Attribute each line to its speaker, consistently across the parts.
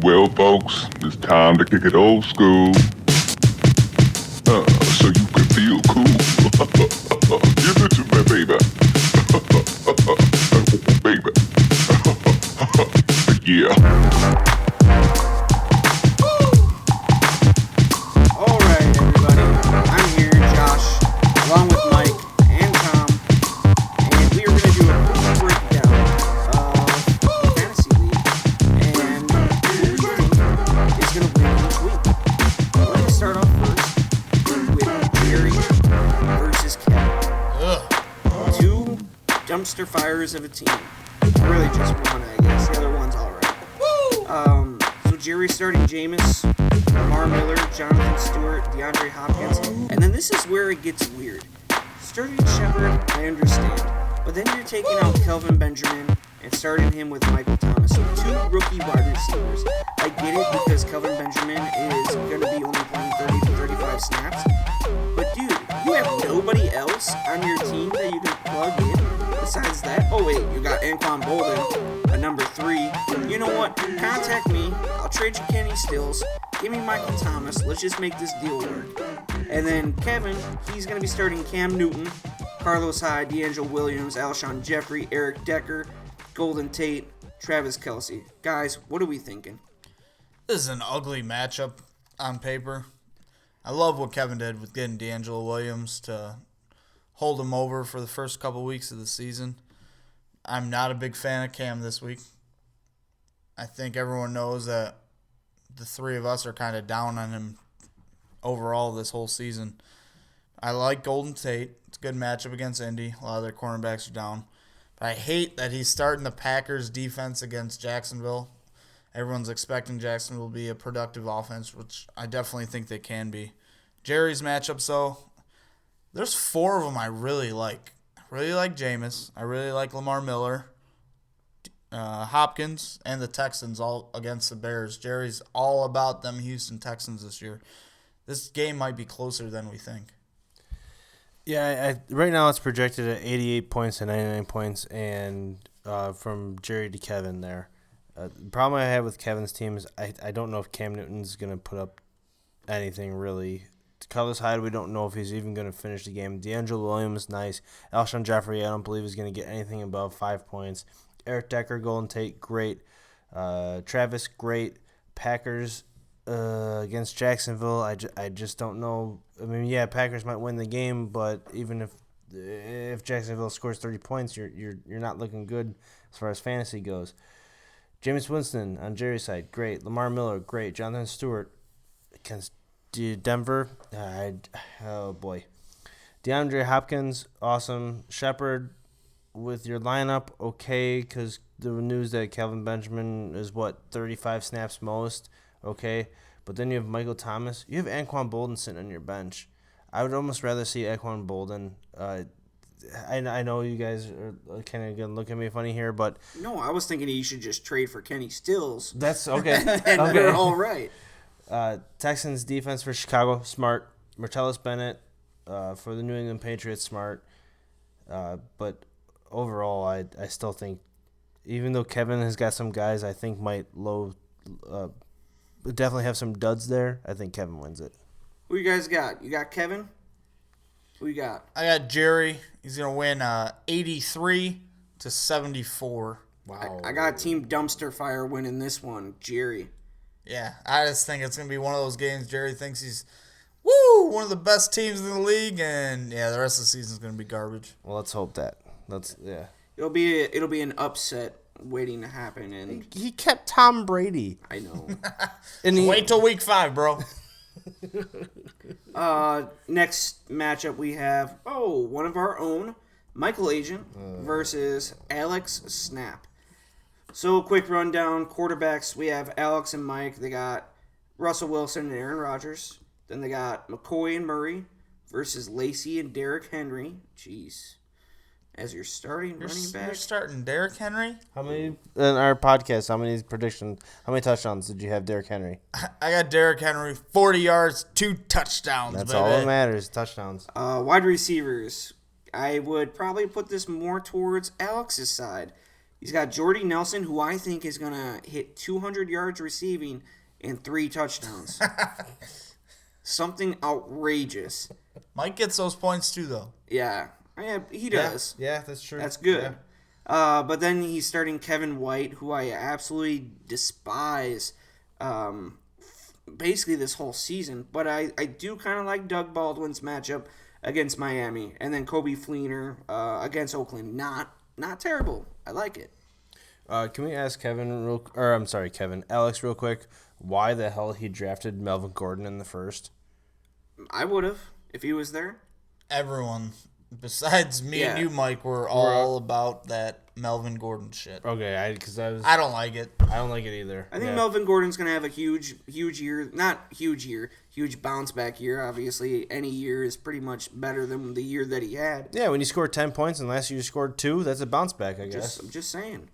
Speaker 1: Well, folks, it's time to kick it old school. So you can feel cool. Give it to me, baby. Baby. Yeah.
Speaker 2: Alright, everybody. I'm here, Josh, along with Mike and Tom, and we are going to do a quick breakdown of the Fantasy League and who we think is going to win each week. We're going to start off first with Jerry versus Kevin. Two dumpster fires of a team. Really just one, I guess. The other one's alright. So Jerry's starting Jameis, Lamar Miller, Jonathan Stewart, DeAndre Hopkins, and then this is where it gets weird. Starting Shepard, I understand, but then you're taking out Kelvin Benjamin and starting him with Michael Thomas. So two rookie wide receivers. I get it because Kelvin Benjamin is going to be only playing 30 to 35 snaps, but dude, you have nobody else on your team that you can plug in besides that. Oh wait, you got Anquan Bolden, a number 3. You know what? Contact me. I'll trade you Kenny Stills. Give me Michael Thomas. Let's just make this deal work. And then Kevin, he's going to be starting Cam Newton, Carlos Hyde, D'Angelo Williams, Alshon Jeffrey, Eric Decker, Golden Tate, Travis Kelce. Guys, what are we thinking?
Speaker 3: This is an ugly matchup on paper. I love what Kevin did with getting D'Angelo Williams to hold him over for the first couple weeks of the season. I'm not a big fan of Cam this week. I think everyone knows that the three of us are kind of down on him overall this whole season. I like Golden Tate. It's a good matchup against Indy. A lot of their cornerbacks are down. But I hate that he's starting the Packers defense against Jacksonville. Everyone's expecting Jacksonville to be a productive offense, which I definitely think they can be. Jerry's matchups, though, there's 4 of them I really like. I really like Jameis. I really like Lamar Miller, Hopkins, and the Texans all against the Bears. Jerry's all about them Houston Texans this year. This game might be closer than we think.
Speaker 4: Yeah, right now it's projected at 88 points and 99 points, and from Jerry to Kevin there. The problem I have with Kevin's team is I don't know if Cam Newton's going to put up anything really. Carlos Hyde, we don't know if he's even going to finish the game. D'Angelo Williams, nice. Alshon Jeffrey, I don't believe is going to get anything above 5 points. Eric Decker, Golden Tate, great. Travis, great. Packers against Jacksonville, I just don't know. I mean, yeah, Packers might win the game, but even if Jacksonville scores 30 points, you're not looking good as far as fantasy goes. Jameis Winston on Jerry's side, great. Lamar Miller, great. Jonathan Stewart against Denver, oh boy. DeAndre Hopkins, awesome. Shepard with your lineup, okay, because the news that Kelvin Benjamin is, 35 snaps most, okay. But then you have Michael Thomas. You have Anquan Bolden sitting on your bench. I would almost rather see Anquan Bolden. I know you guys are kind of going to look at me funny here, but...
Speaker 2: No, I was thinking you should just trade for Kenny Stills.
Speaker 4: That's okay.
Speaker 2: And
Speaker 4: okay.
Speaker 2: we're all right.
Speaker 4: Texans defense for Chicago, smart. Martellus Bennett for the New England Patriots, smart. But overall, I still think, even though Kevin has got some guys I think might definitely have some duds there, I think Kevin wins it.
Speaker 2: Who you guys got? You got Kevin? Who you got?
Speaker 3: I got Jerry. He's going to win 83 to 74.
Speaker 4: Wow.
Speaker 2: I got Team Dumpster Fire winning this one, Jerry.
Speaker 3: Yeah, I just think it's going to be one of those games Jerry thinks he's, one of the best teams in the league, and, yeah, the rest of the season is going to be garbage.
Speaker 4: Well, let's hope that. Yeah.
Speaker 2: It'll be an upset waiting to happen, and
Speaker 4: He kept Tom Brady.
Speaker 2: I know.
Speaker 4: And
Speaker 3: Wait till week 5, bro.
Speaker 2: Next matchup we have one of our own, Michael Agent versus Alex Snap. So quick rundown, quarterbacks, we have Alex and Mike. They got Russell Wilson and Aaron Rodgers. Then they got McCoy and Murray versus Lacey and Derrick Henry. Jeez. As your starting running back.
Speaker 3: You're starting Derrick Henry?
Speaker 4: how many in our podcast? How many predictions? How many touchdowns did you have, Derrick Henry?
Speaker 3: I got Derrick Henry, 40 yards, 2 touchdowns.
Speaker 4: That's
Speaker 3: baby.
Speaker 4: all that matters. Touchdowns.
Speaker 2: Wide receivers. I would probably put this more towards Alex's side. He's got Jordy Nelson, who I think is going to hit 200 yards receiving and 3 touchdowns. Something outrageous.
Speaker 3: Mike gets those points too, though.
Speaker 2: Yeah, he does.
Speaker 4: Yeah, that's true.
Speaker 2: That's good. But then he's starting Kevin White, who I absolutely despise basically this whole season. But I do kind of like Doug Baldwin's matchup against Miami. And then Kobe Fleener against Oakland. Not terrible. I like it.
Speaker 4: Can we ask Alex real quick, why the hell he drafted Melvin Gordon in the first?
Speaker 2: I would have if he was there.
Speaker 3: Everyone, besides me and you, Mike, were all about that Melvin Gordon shit.
Speaker 4: Okay,
Speaker 3: I don't like it.
Speaker 4: I don't like it either.
Speaker 2: I think Melvin Gordon's going to have a huge year. Not huge year. Huge bounce back year. Obviously, any year is pretty much better than the year that he had.
Speaker 4: Yeah, when you scored 10 points and last year you scored 2, that's a bounce back, I guess.
Speaker 2: I'm just saying.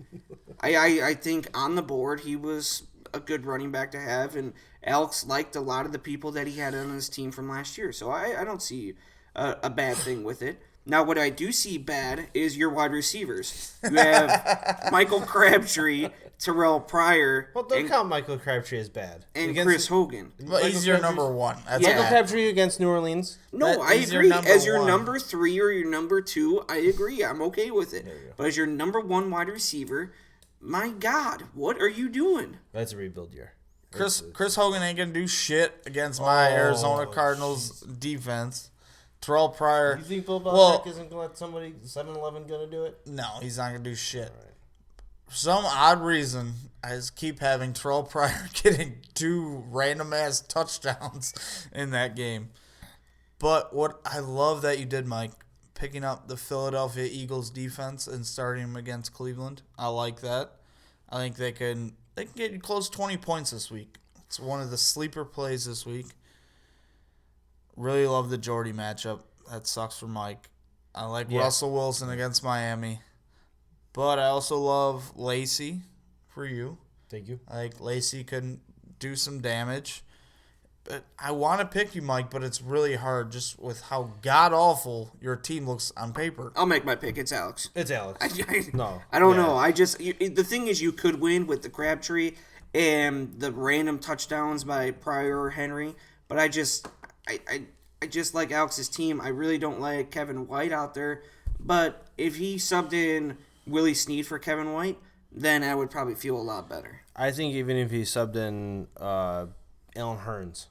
Speaker 2: I think on the board he was a good running back to have, and Alex liked a lot of the people that he had on his team from last year. So I don't see a bad thing with it. Now, what I do see bad is your wide receivers. You have Michael Crabtree, Terrell Pryor,
Speaker 4: Well, don't count Michael Crabtree as bad.
Speaker 2: and Chris Hogan.
Speaker 3: But he's your number one. That's
Speaker 2: Yeah.
Speaker 4: Michael Crabtree against New Orleans.
Speaker 2: No, I
Speaker 3: He's your
Speaker 2: agree.
Speaker 3: number
Speaker 2: As your
Speaker 3: one.
Speaker 2: number 3 or your number 2, I agree. I'm okay with it. But as your number 1 wide receiver, my God, what are you doing?
Speaker 4: That's a rebuild year.
Speaker 3: Chris Hogan ain't gonna do shit against my Arizona Cardinals defense. Terrell Pryor.
Speaker 4: You think Bill Belichick isn't going to let somebody 7-11 going to do it?
Speaker 3: No, he's not gonna do shit. For some odd reason, I just keep having Terrell Pryor getting 2 random ass touchdowns in that game. But what I love that you did, Mike, picking up the Philadelphia Eagles defense and starting them against Cleveland. I like that. I think they can get you close to 20 points this week. It's one of the sleeper plays this week. Really love the Jordy matchup. That sucks for Mike. I like Russell Wilson against Miami. But I also love Lacey for you.
Speaker 4: Thank you.
Speaker 3: I think Lacey can do some damage. But I want to pick you, Mike, but it's really hard just with how god-awful your team looks on paper.
Speaker 2: I'll make my pick. It's Alex.
Speaker 4: It's Alex. No.
Speaker 2: I don't know. The thing is, you could win with the Crabtree and the random touchdowns by Pryor or Henry, but I just like Alex's team. I really don't like Kevin White out there, but if he subbed in Willie Snead for Kevin White, then I would probably feel a lot better.
Speaker 4: I think even if he subbed in Alan Hearns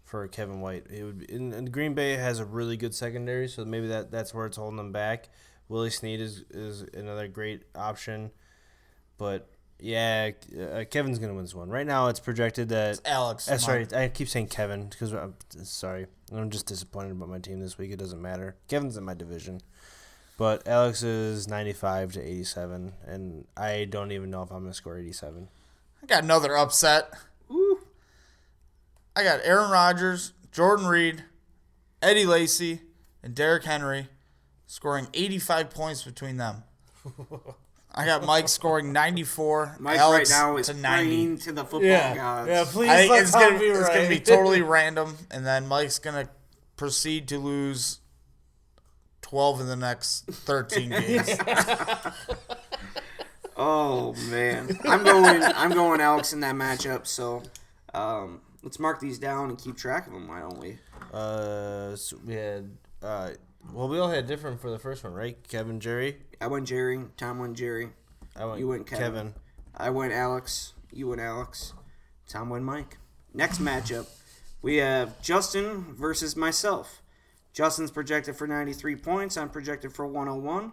Speaker 4: for Kevin White, it would. And Green Bay has a really good secondary, so maybe that's where it's holding them back. Willie Snead is another great option, but yeah, Kevin's gonna win this one. Right now, it's projected that
Speaker 3: It's Alex.
Speaker 4: Sorry, I keep saying Kevin because I'm just disappointed about my team this week. It doesn't matter. Kevin's in my division, but Alex is 95 to 87, and I don't even know if I'm gonna score 87.
Speaker 3: I got another upset.
Speaker 2: Ooh.
Speaker 3: I got Aaron Rodgers, Jordan Reed, Eddie Lacy, and Derrick Henry scoring 85 points between them. I got Mike scoring 94.
Speaker 2: Mike
Speaker 3: Alex
Speaker 2: right now is
Speaker 3: to 90.
Speaker 2: praying to the football gods.
Speaker 4: please.
Speaker 3: I think it's gonna be totally random, and then Mike's gonna proceed to lose 12 in the next 13 games.
Speaker 2: Oh man, I'm going Alex in that matchup. So let's mark these down and keep track of them. Why don't we?
Speaker 4: So we had we all had different for the first one, right? Kevin, Jerry.
Speaker 2: I went Jerry. Tom went Jerry. You went Kevin. I went Alex. You went Alex. Tom went Mike. Next matchup, we have Justin versus myself. Justin's projected for 93 points. I'm projected for 101.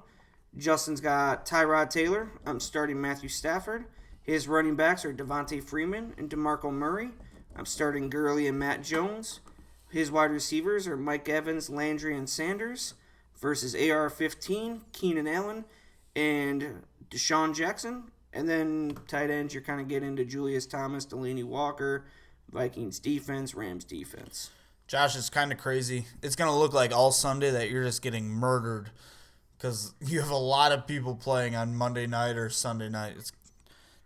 Speaker 2: Justin's got Tyrod Taylor. I'm starting Matthew Stafford. His running backs are Devontae Freeman and DeMarco Murray. I'm starting Gurley and Matt Jones. His wide receivers are Mike Evans, Landry, and Sanders versus AR-15, Keenan Allen, and Deshaun Jackson. And then tight ends, you're kind of getting into Julius Thomas, Delaney Walker, Vikings defense, Rams defense.
Speaker 3: Josh, it's kind of crazy. It's going to look like all Sunday that you're just getting murdered because you have a lot of people playing on Monday night or Sunday night. It's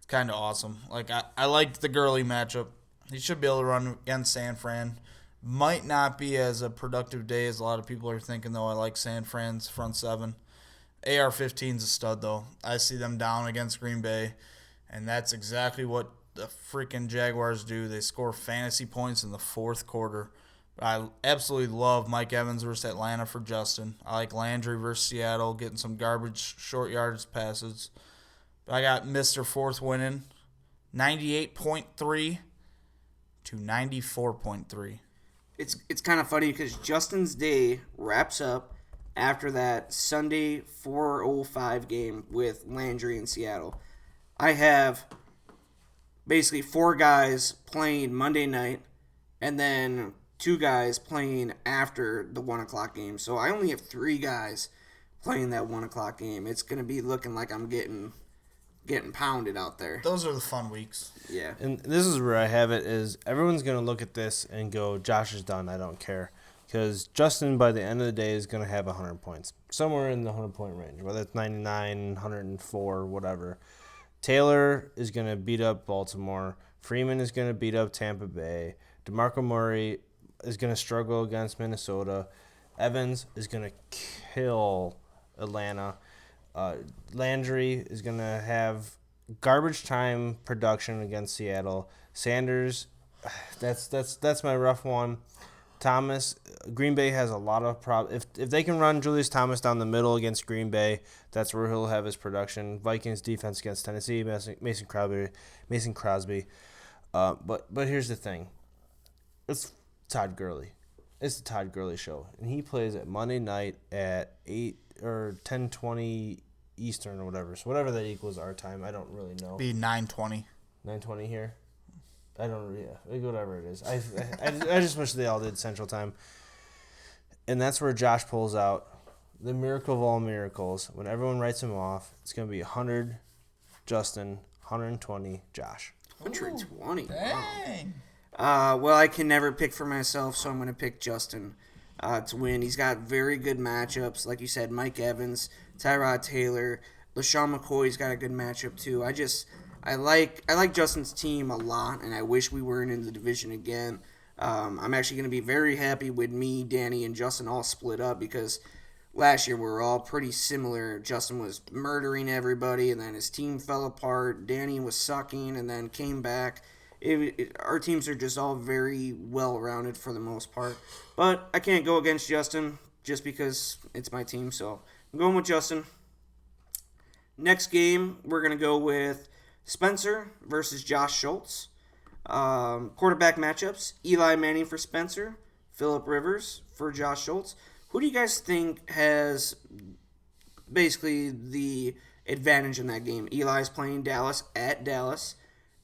Speaker 3: kind of awesome. Like I liked the Gurley matchup. He should be able to run against San Fran. Might not be as a productive day as a lot of people are thinking, though. I like San Fran's front seven. AR-15's a stud, though. I see them down against Green Bay, and that's exactly what the freaking Jaguars do. They score fantasy points in the fourth quarter. I absolutely love Mike Evans versus Atlanta for Justin. I like Landry versus Seattle, getting some garbage short yardage passes. But I got Mr. Fourth winning 98.3 to 94.3.
Speaker 2: It's kind of funny because Justin's day wraps up after that Sunday 4:05 game with Landry in Seattle. I have basically 4 guys playing Monday night, and then 2 guys playing after the 1 o'clock game. So I only have 3 guys playing that 1 o'clock game. It's going to be looking like I'm getting pounded out there.
Speaker 3: Those are the fun weeks.
Speaker 2: Yeah.
Speaker 4: And this is where I have it is everyone's going to look at this and go, Josh is done. I don't care. Because Justin, by the end of the day, is going to have 100 points. Somewhere in the 100-point range, whether it's 99, 104, whatever. Taylor is going to beat up Baltimore. Freeman is going to beat up Tampa Bay. DeMarco Murray is going to struggle against Minnesota. Evans is going to kill Atlanta. Landry is going to have garbage time production against Seattle. Sanders, that's my rough one. Thomas, Green Bay has a lot of problems. If they can run Julius Thomas down the middle against Green Bay, that's where he'll have his production. Vikings defense against Tennessee, Mason Crosby. But here's the thing. It's Todd Gurley. It's the Todd Gurley show. And he plays at Monday night at 8 or 10:20 Eastern or whatever. So whatever that equals our time, I don't really know.
Speaker 3: Be 9:20.
Speaker 4: 9:20 here. I don't. Yeah, whatever it is. I just wish they all did Central Time. And that's where Josh pulls out the miracle of all miracles. When everyone writes him off, it's gonna be 100 Justin, 120 Josh.
Speaker 2: 120.
Speaker 3: Dang.
Speaker 2: Wow. Well, I can never pick for myself, so I'm going to pick Justin to win. He's got very good matchups. Like you said, Mike Evans, Tyrod Taylor, LaShawn McCoy's got a good matchup too. I like Justin's team a lot, and I wish we weren't in the division again. I'm actually going to be very happy with me, Danny, and Justin all split up because last year we were all pretty similar. Justin was murdering everybody, and then his team fell apart. Danny was sucking, and then came back. Our teams are just all very well-rounded for the most part. But I can't go against Justin just because it's my team, so I'm going with Justin. Next game, we're going to go with Spencer versus Josh Schultz. Quarterback matchups, Eli Manning for Spencer, Phillip Rivers for Josh Schultz. Who do you guys think has basically the advantage in that game? Eli's playing Dallas at Dallas,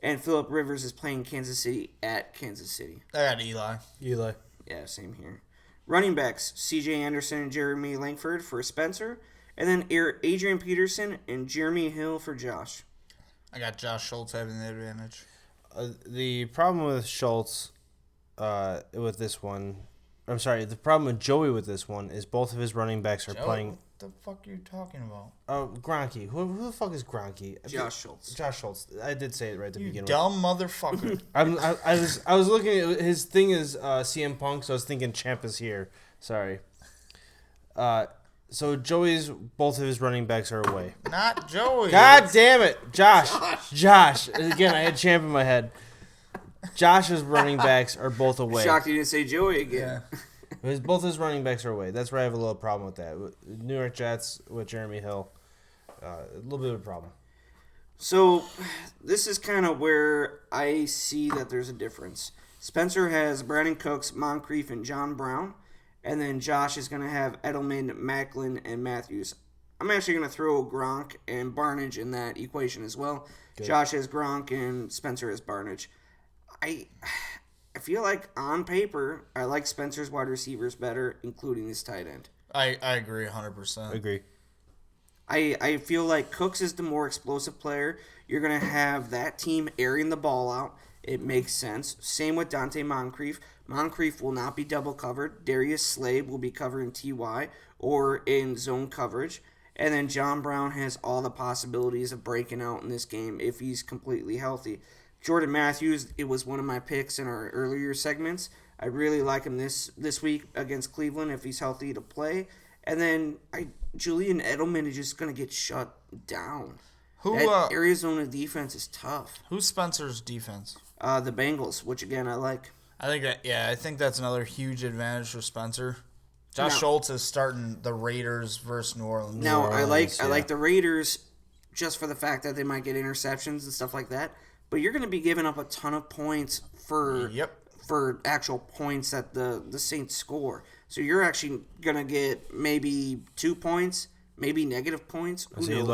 Speaker 2: and Phillip Rivers is playing Kansas City at Kansas City.
Speaker 3: I got Eli.
Speaker 2: Yeah, same here. Running backs, C.J. Anderson and Jeremy Langford for Spencer, and then Adrian Peterson and Jeremy Hill for Josh.
Speaker 3: I got Josh Schultz having the advantage.
Speaker 4: The problem with Schultz with this one, I'm sorry, the problem with Joey with this one is both of his running backs are playing.
Speaker 3: What the fuck are you talking about?
Speaker 4: Gronky. Who the fuck is Gronky?
Speaker 2: Josh Schultz.
Speaker 4: Josh Schultz. I did say it right at the
Speaker 3: You
Speaker 4: beginning.
Speaker 3: dumb motherfucker.
Speaker 4: I was looking at his thing is CM Punk, so I was thinking Champ is here. Sorry. So Joey's both of his running backs are away.
Speaker 3: Not Joey.
Speaker 4: God damn it, Josh. Again, I had Champ in my head. Josh's running backs are both away.
Speaker 2: Shocked you didn't say Joey again.
Speaker 3: Yeah.
Speaker 4: Both his running backs are away. That's where I have a little problem with that. New York Jets with Jeremy Hill, a little bit of a problem.
Speaker 2: So this is kind of where I see that there's a difference. Spencer has Brandon Cooks, Moncrief, and John Brown. And then Josh is going to have Edelman, Macklin, and Matthews. I'm actually going to throw Gronk and Barnage in that equation as well. Good. Josh has Gronk and Spencer has Barnage. I feel like on paper, I like Spencer's wide receivers better, including his tight end.
Speaker 3: I agree 100%.
Speaker 4: Agree.
Speaker 2: I feel like Cooks is the more explosive player. You're going to have that team airing the ball out. It makes sense. Same with Dante Moncrief. Moncrief will not be double covered. Darius Slade will be covering TY or in zone coverage. And then John Brown has all the possibilities of breaking out in this game if he's completely healthy. Jordan Matthews, it was one of my picks in our earlier segments. I really like him this week against Cleveland if he's healthy to play. And then Julian Edelman is just going to get shut down.
Speaker 3: Who
Speaker 2: That Arizona defense is tough.
Speaker 3: who's Spencer's defense?
Speaker 2: The Bengals, which again I like.
Speaker 3: I think that's another huge advantage for Spencer. Josh
Speaker 2: Now-
Speaker 3: Schultz is starting the Raiders versus New Orleans.
Speaker 2: Now I like
Speaker 4: yeah.
Speaker 2: the Raiders just for the fact that they might get interceptions and stuff like that. But you're going to be giving up a ton of points for actual points that the Saints score. So you're actually going to get maybe 2 points, maybe negative points. Who
Speaker 4: So you're
Speaker 2: knows?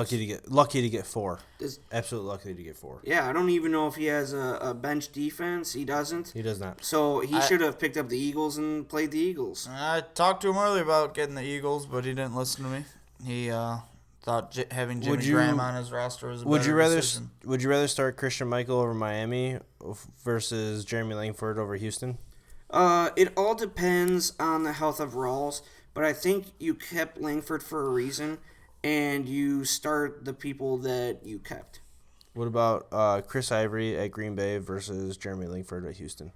Speaker 4: lucky to get 4.
Speaker 2: Does-
Speaker 4: Absolutely lucky to get 4.
Speaker 2: Yeah, I don't even know if he has a bench defense. He doesn't.
Speaker 4: He does not.
Speaker 2: So he should have picked up the Eagles and played the Eagles.
Speaker 3: I talked to him earlier about getting the Eagles, but he didn't listen to me. He thought having Jimmy
Speaker 4: Would you-
Speaker 3: Graham on his roster was a
Speaker 4: Would
Speaker 3: better
Speaker 4: you rather
Speaker 3: decision.
Speaker 4: Would you rather start Christian Michael over Miami versus Jeremy Langford over Houston?
Speaker 2: It all depends on the health of Rawls, but I think you kept Langford for a reason, and you start the people that you kept.
Speaker 4: What about Chris Ivory at Green Bay versus Jeremy Langford at Houston?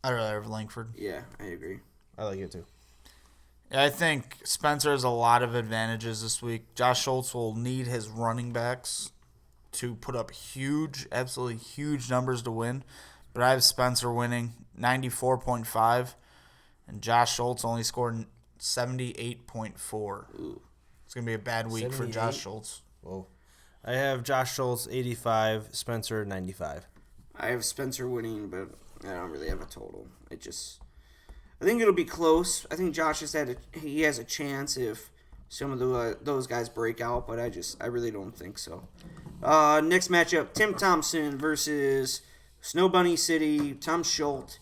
Speaker 3: I'd rather have Langford.
Speaker 2: Yeah, I agree.
Speaker 4: I like it too.
Speaker 3: I think Spencer has a lot of advantages this week. Josh Schultz will need his running backs to put up absolutely huge numbers to win. But I have Spencer winning 94.5, and Josh Schultz only scored 78.4. It's going to be a bad week for
Speaker 4: 78?
Speaker 3: Josh Schultz.
Speaker 4: Whoa. I have Josh Schultz 85, Spencer 95.
Speaker 2: I have Spencer winning, but I don't really have a total. I think it'll be close. I think Josh has he has a chance if some of those guys break out, but I really don't think so. Next matchup: Tim Thompson versus Snow Bunny City. Tom Schultz.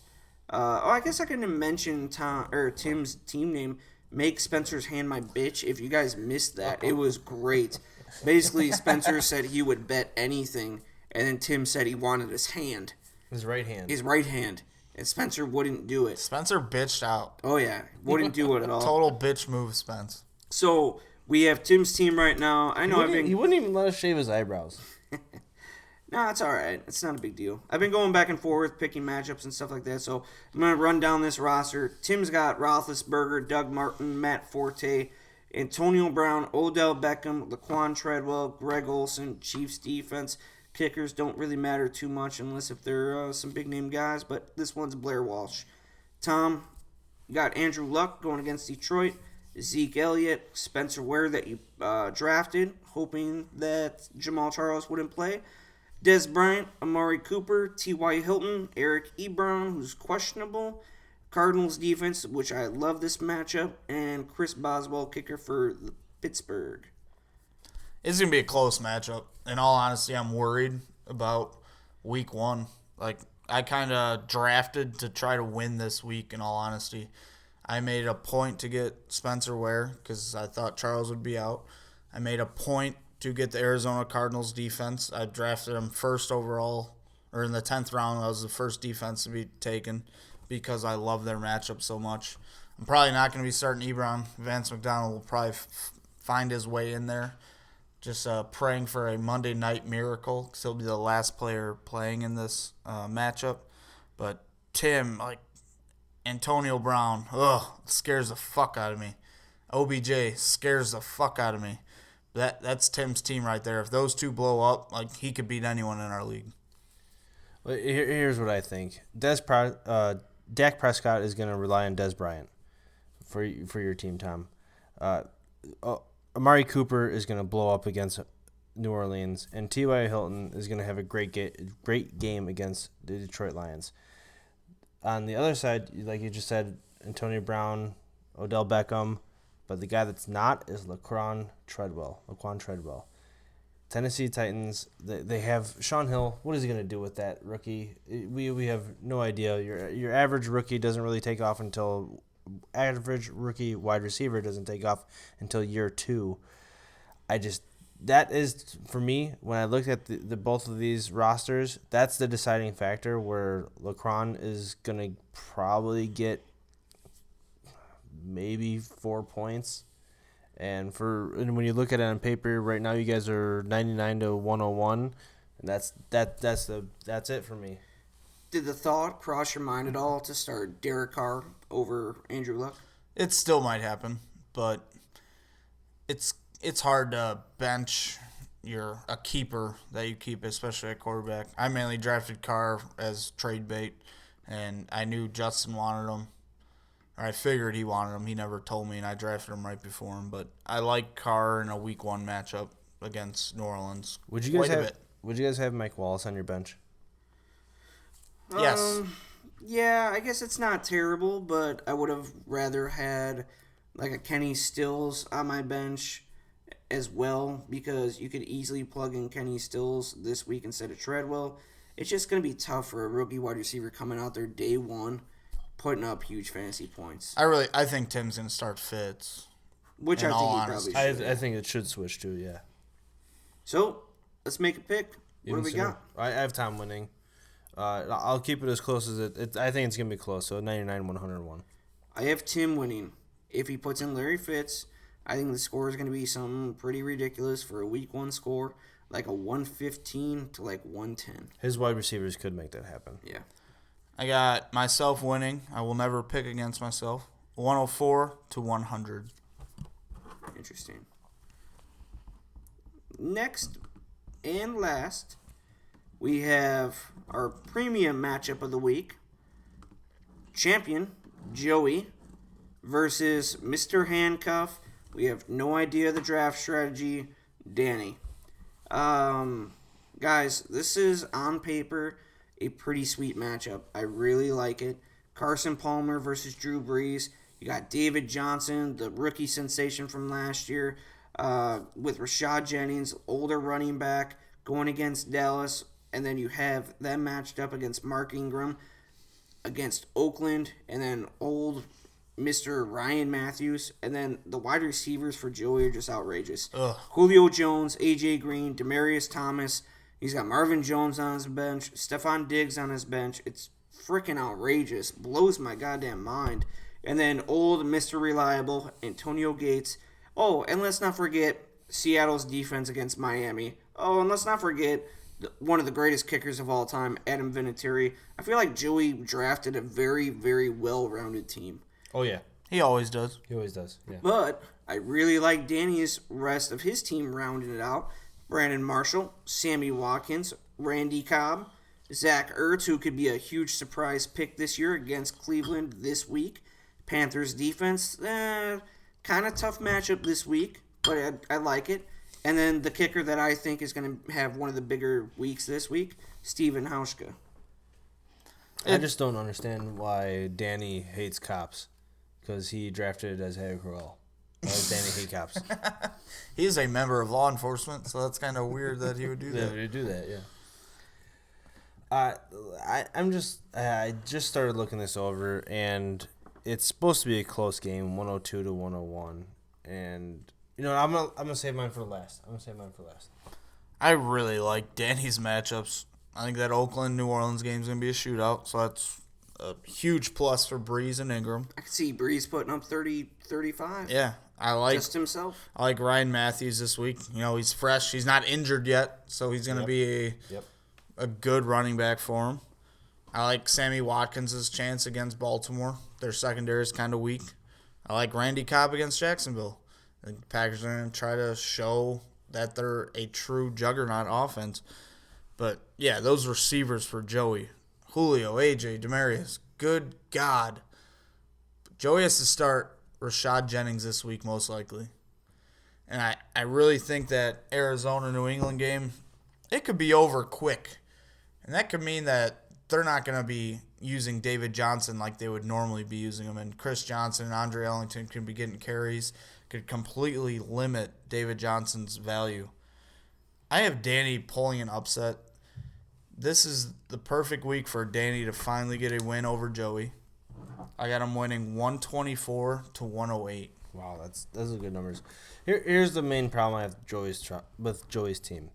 Speaker 2: I guess I can mention Tim's team name. Make Spencer's hand my bitch. If you guys missed that, it was great. Basically, Spencer said he would bet anything, and then Tim said he wanted his hand.
Speaker 4: His right hand.
Speaker 2: His right hand. And Spencer wouldn't do it.
Speaker 3: Spencer bitched out.
Speaker 2: Oh, yeah. Wouldn't do it at all.
Speaker 3: Total bitch move, Spence.
Speaker 2: So, we have Tim's team right now. I know
Speaker 4: He wouldn't even let us shave his eyebrows.
Speaker 2: Nah, it's all right. It's not a big deal. I've been going back and forth, picking matchups and stuff like that. So, I'm going to run down this roster. Tim's got Roethlisberger, Doug Martin, Matt Forte, Antonio Brown, Odell Beckham, Laquan Treadwell, Greg Olson, Chiefs defense. Kickers don't really matter too much unless if they're some big-name guys, but this one's Blair Walsh. Tom, you got Andrew Luck going against Detroit, Zeke Elliott, Spencer Ware that you drafted, hoping that Jamal Charles wouldn't play, Des Bryant, Amari Cooper, T.Y. Hilton, Eric Ebron, who's questionable, Cardinals defense, which I love this matchup, and Chris Boswell, kicker for Pittsburgh.
Speaker 3: It's going to be a close matchup. In all honesty, I'm worried about week 1. Like, I kind of drafted to try to win this week, in all honesty. I made a point to get Spencer Ware because I thought Charles would be out. I made a point to get the Arizona Cardinals defense. I drafted him first overall, or in the 10th round. That was the first defense to be taken because I love their matchup so much. I'm probably not going to be starting Ebron. Vance McDonald will probably find his way in there. Just praying for a Monday night miracle because he'll be the last player playing in this matchup. But Tim, like Antonio Brown, scares the fuck out of me. OBJ scares the fuck out of me. That's Tim's team right there. If those two blow up, like he could beat anyone in our league.
Speaker 4: Well, here's what I think. Dak Prescott is going to rely on Des Bryant for your team, Tom. Amari Cooper is going to blow up against New Orleans, and T.Y. Hilton is going to have a great game against the Detroit Lions. On the other side, like you just said, Antonio Brown, Odell Beckham, but the guy that's not is Laquan Treadwell. Tennessee Titans, they have Sean Hill. What is he going to do with that rookie? We have no idea. Your average rookie doesn't really take off until average rookie wide receiver doesn't take off until year 2. That is for me when I look at the both of these rosters. That's the deciding factor where Laquan is going to probably get maybe 4 points. And when you look at it on paper, right now you guys are 99 to 101, and that's it for me.
Speaker 2: Did the thought cross your mind at all to start Derek Carr over Andrew Luck?
Speaker 3: It still might happen, but it's hard to bench a keeper that you keep, especially at quarterback. I mainly drafted Carr as trade bait, and I knew Justin wanted him, or I figured he wanted him. He never told me, and I drafted him right before him. But I like Carr in a Week 1 matchup against New Orleans.
Speaker 4: Would you guys
Speaker 3: quite a
Speaker 4: have
Speaker 3: bit.
Speaker 4: Would you guys have Mike Wallace on your bench?
Speaker 3: Yes.
Speaker 2: Yeah, I guess it's not terrible, but I would have rather had like a Kenny Stills on my bench as well, because you could easily plug in Kenny Stills this week instead of Treadwell. It's just going to be tough for a rookie wide receiver coming out there day one, putting up huge fantasy points.
Speaker 3: I think Tim's going to start Fitz.
Speaker 2: Which
Speaker 3: in
Speaker 2: I think
Speaker 3: all
Speaker 2: he
Speaker 3: honesty.
Speaker 2: probably should.
Speaker 4: I think it should switch to, yeah.
Speaker 2: So, let's make a pick. What
Speaker 4: Even
Speaker 2: do we
Speaker 4: sooner.
Speaker 2: got?
Speaker 4: I have Tom winning. I'll keep it as close as it. I think it's gonna be close. So 99-101.
Speaker 2: I have Tim winning. If he puts in Larry Fitz, I think the score is going to be something pretty ridiculous for a Week 1 score, like a 115 to like 110.
Speaker 4: His wide receivers could make that happen.
Speaker 2: Yeah.
Speaker 3: I got myself winning. I will never pick against myself. 104 to 100.
Speaker 2: Interesting. Next and last, we have our premium matchup of the week. Champion, Joey, versus Mr. Handcuff. We have no idea the draft strategy, Danny. Guys, this is on paper a pretty sweet matchup. I really like it. Carson Palmer versus Drew Brees. You got David Johnson, the rookie sensation from last year, with Rashad Jennings, older running back, going against Dallas. And then you have them matched up against Mark Ingram, against Oakland, and then old Mr. Ryan Matthews. And then the wide receivers for Joey are just outrageous.
Speaker 3: Ugh.
Speaker 2: Julio Jones, A.J. Green, Demaryius Thomas. He's got Marvin Jones on his bench, Stephon Diggs on his bench. It's freaking outrageous. Blows my goddamn mind. And then old Mr. Reliable, Antonio Gates. Oh, and let's not forget Seattle's defense against Miami. Oh, and let's not forget one of the greatest kickers of all time, Adam Vinatieri. I feel like Joey drafted a very, very well-rounded team.
Speaker 4: Oh yeah,
Speaker 3: He always does.
Speaker 4: he always does. Yeah.
Speaker 2: But I really like Danny's rest of his team rounding it out. Brandon Marshall, Sammy Watkins, Randy Cobb, Zach Ertz, who could be a huge surprise pick this year against Cleveland this week. Panthers defense, kind of tough matchup this week, but I like it. And then the kicker that I think is going to have one of the bigger weeks this week, Steven Hauschka.
Speaker 4: I just don't understand why Danny hates cops, because he drafted as Harry Crowell. Why does Danny hate cops?
Speaker 3: He is a member of law enforcement, so that's kind of weird that he would do
Speaker 4: Yeah,
Speaker 3: that.
Speaker 4: they do that, yeah. I just started looking this over, and it's supposed to be a close game, 102 to 101, and I'm gonna save mine for last.
Speaker 3: I really like Danny's matchups. I think that Oakland New Orleans game is going to be a shootout, so that's a huge plus for Breeze and Ingram.
Speaker 2: I could see Breeze putting up 30, 35.
Speaker 3: Yeah, I like
Speaker 2: Just himself.
Speaker 3: Ryan Matthews this week. He's fresh. He's not injured yet, so he's going to be a good running back for him. I like Sammy Watkins' chance against Baltimore. Their secondary is kind of weak. I like Randy Cobb against Jacksonville. I think the Packers are going to try to show that they're a true juggernaut offense. But, yeah, those receivers for Joey, Julio, AJ, Demaryius, good God. Joey has to start Rashad Jennings this week, most likely. And I really think that Arizona-New England game, it could be over quick. And that could mean that they're not going to be using David Johnson like they would normally be using him. And Chris Johnson and Andre Ellington could be getting carries, could completely limit David Johnson's value. I have Danny pulling an upset. This is the perfect week for Danny to finally get a win over Joey. I got him winning 124 to 108.
Speaker 4: Wow, those are good numbers. Here's the main problem I have with Joey's team,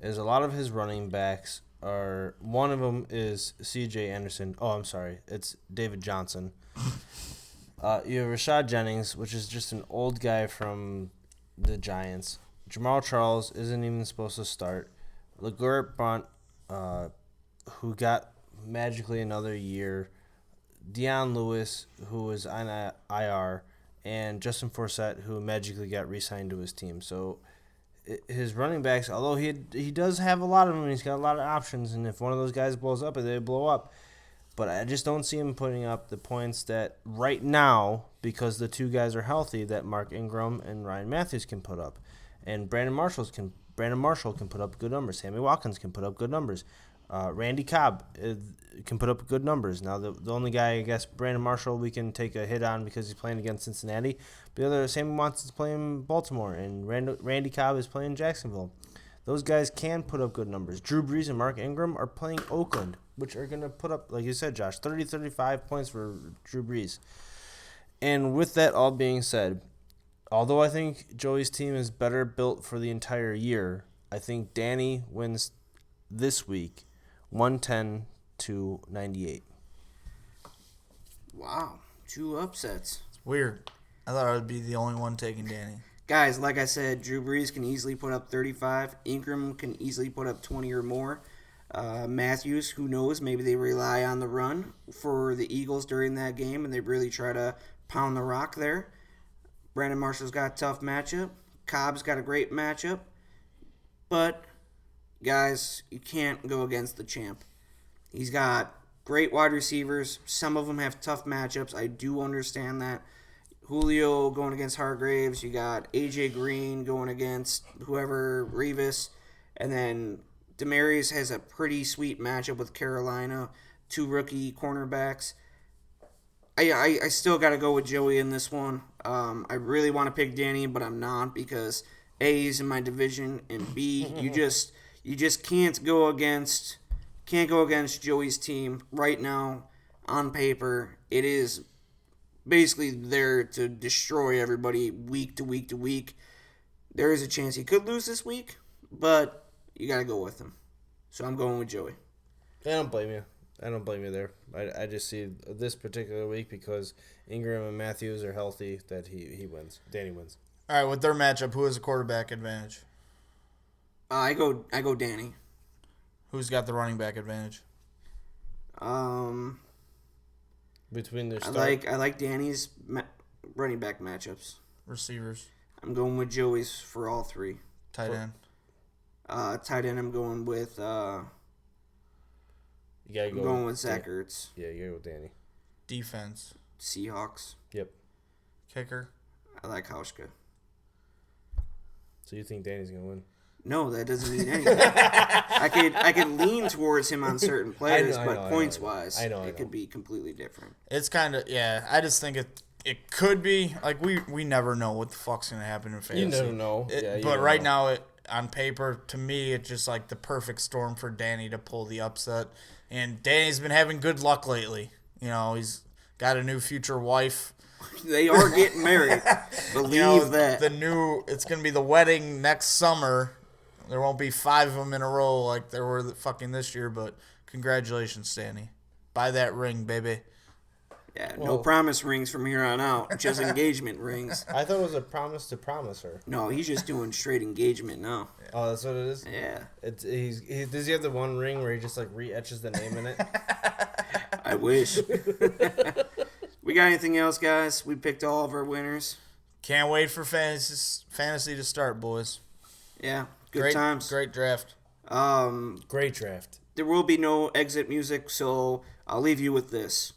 Speaker 4: is a lot of his running backs are, one of them is C.J. Anderson. Oh, I'm sorry, it's David Johnson. You have Rashad Jennings, which is just an old guy from the Giants. Jamal Charles isn't even supposed to start. LeGarrette Blount, who got magically another year. Deion Lewis, who was on IR, and Justin Forsett, who magically got re-signed to his team. So his running backs, although he does have a lot of them, he's got a lot of options, and if one of those guys blows up, they blow up. But I just don't see him putting up the points that right now, because the two guys are healthy, that Mark Ingram and Ryan Matthews can put up. And Brandon Marshall can put up good numbers. Sammy Watkins can put up good numbers. Randy Cobb can put up good numbers. Now, the only guy, I guess, Brandon Marshall, we can take a hit on because he's playing against Cincinnati. The other, Sammy Watkins is playing Baltimore, and Randy Cobb is playing Jacksonville. Those guys can put up good numbers. Drew Brees and Mark Ingram are playing Oakland, which are going to put up, like you said, Josh, 30, 35 points for Drew Brees. And with that all being said, although I think Joey's team is better built for the entire year, I think Danny wins this week 110-98.
Speaker 2: Wow, 2 upsets.
Speaker 3: It's weird. I thought I would be the only one taking Danny.
Speaker 2: Guys, like I said, Drew Brees can easily put up 35. Ingram can easily put up 20 or more. Matthews, who knows, maybe they rely on the run for the Eagles during that game, and they really try to pound the rock there. Brandon Marshall's got a tough matchup. Cobb's got a great matchup. But, guys, you can't go against the champ. He's got great wide receivers. Some of them have tough matchups. I do understand that. Julio going against Hargraves. You got A.J. Green going against whoever, Revis. And then Demarius has a pretty sweet matchup with Carolina. 2 rookie cornerbacks. I still got to go with Joey in this one. I really want to pick Danny, but I'm not because A, he's in my division, and B, you just can't go against Joey's team right now. On paper, it is basically there to destroy everybody week to week to week. There is a chance he could lose this week, but you got to go with him. So I'm going with Joey.
Speaker 4: I don't blame you. There. I just see this particular week because Ingram and Matthews are healthy that he wins. Danny wins.
Speaker 3: All right, with their matchup, who has a quarterback advantage?
Speaker 2: I go Danny.
Speaker 3: Who's got the running back advantage?
Speaker 4: Between their
Speaker 2: I like Danny's running back matchups.
Speaker 3: Receivers.
Speaker 2: I'm going with Joey's for all 3.
Speaker 3: Tight end.
Speaker 2: Tight end, I'm going with Zach Ertz.
Speaker 4: Yeah, you gotta go with Danny.
Speaker 3: Defense.
Speaker 2: Seahawks.
Speaker 4: Yep.
Speaker 3: Kicker.
Speaker 2: I like Hauschka.
Speaker 4: So you think Danny's gonna win?
Speaker 2: No, that doesn't mean anything. I could lean towards him on certain players, but points wise, it could be completely different.
Speaker 3: It's kind of I just think it could be like we never know what the fuck's gonna happen in fantasy.
Speaker 4: You never know.
Speaker 3: But right now, on paper, to me, it's just like the perfect storm for Danny to pull the upset. And Danny's been having good luck lately. You know, he's got a new future wife.
Speaker 2: They are getting married. Believe that.
Speaker 3: It's going to be the wedding next summer. There won't be 5 of them in a row like there were fucking this year, but congratulations, Danny. Buy that ring, baby.
Speaker 2: Yeah, no promise rings from here on out. Just engagement rings.
Speaker 4: I thought it was a promise to promise her.
Speaker 2: No, he's just doing straight engagement now.
Speaker 4: Oh, that's what it is?
Speaker 2: Yeah.
Speaker 4: Does he have the one ring where he just like re-etches the name in it?
Speaker 2: I wish. We got anything else, guys? We picked all of our winners.
Speaker 3: Can't wait for fantasy to start, boys.
Speaker 2: Yeah, good times.
Speaker 3: Great draft.
Speaker 4: Great draft.
Speaker 2: There will be no exit music, so I'll leave you with this.